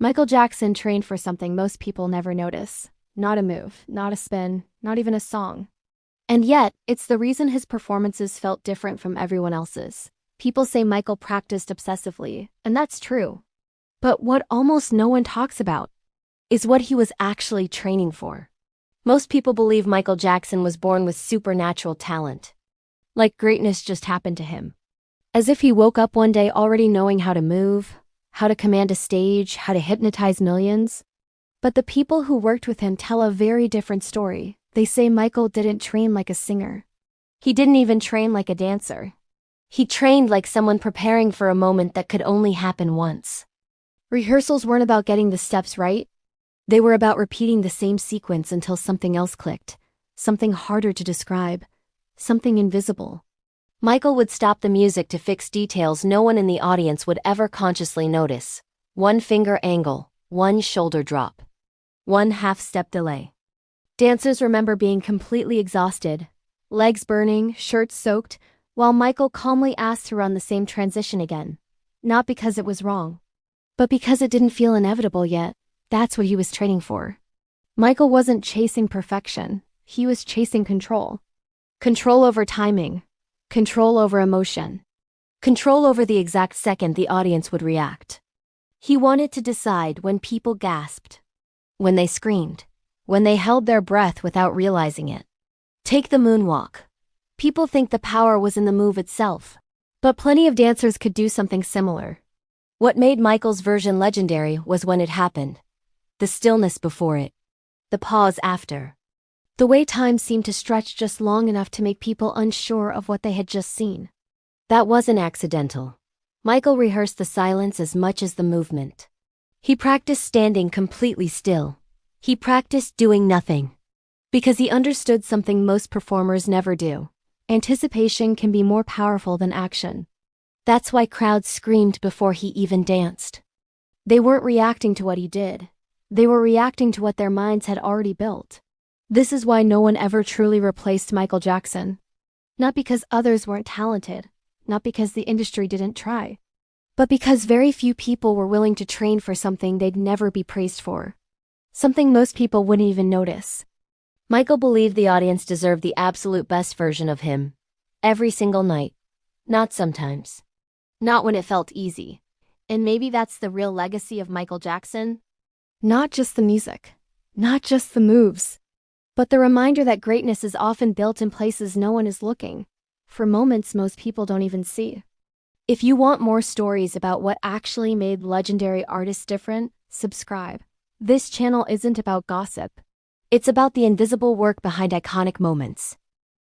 Michael Jackson trained for something most people never notice. Not a move, not a spin, not even a song. And yet, it's the reason his performances felt different from everyone else's. People say Michael practiced obsessively, and that's true. But what almost no one talks about is what he was actually training for. Most people believe Michael Jackson was born with supernatural talent. Like greatness just happened to him. As if he woke up one day already knowing how to move, how to command a stage, how to hypnotize millions. But the people who worked with him tell a very different story. They say Michael didn't train like a singer. He didn't even train like a dancer. He trained like someone preparing for a moment that could only happen once. Rehearsals weren't about getting the steps right. They were about repeating the same sequence until something else clicked. Something harder to describe. Something invisible. Michael would stop the music to fix details no one in the audience would ever consciously notice. One finger angle, one shoulder drop, one half-step delay. Dancers remember being completely exhausted, legs burning, shirts soaked, while Michael calmly asked to run the same transition again. Not because it was wrong, but because it didn't feel inevitable yet. That's what he was training for. Michael wasn't chasing perfection, he was chasing control. Control over timing. Control over emotion. Control over the exact second the audience would react. He wanted to decide when people gasped, when they screamed, when they held their breath without realizing it. Take the moonwalk. People think the power was in the move itself, but plenty of dancers could do something similar. What made Michael's version legendary was when it happened. The stillness before it. The pause after. The way time seemed to stretch just long enough to make people unsure of what they had just seen. That wasn't accidental. Michael rehearsed the silence as much as the movement. He practiced standing completely still. He practiced doing nothing. Because he understood something most performers never do. Anticipation can be more powerful than action. That's why crowds screamed before he even danced. They weren't reacting to what he did. They were reacting to what their minds had already built. This is why no one ever truly replaced Michael Jackson. Not because others weren't talented, not because the industry didn't try, but because very few people were willing to train for something they'd never be praised for. Something most people wouldn't even notice. Michael believed the audience deserved the absolute best version of him. Every single night. Not sometimes. Not when it felt easy. And maybe that's the real legacy of Michael Jackson. Not just the music. Not just the moves. But the reminder that greatness is often built in places no one is looking. For moments most people don't even see. If you want more stories about what actually made legendary artists different, subscribe. This channel isn't about gossip. It's about the invisible work behind iconic moments.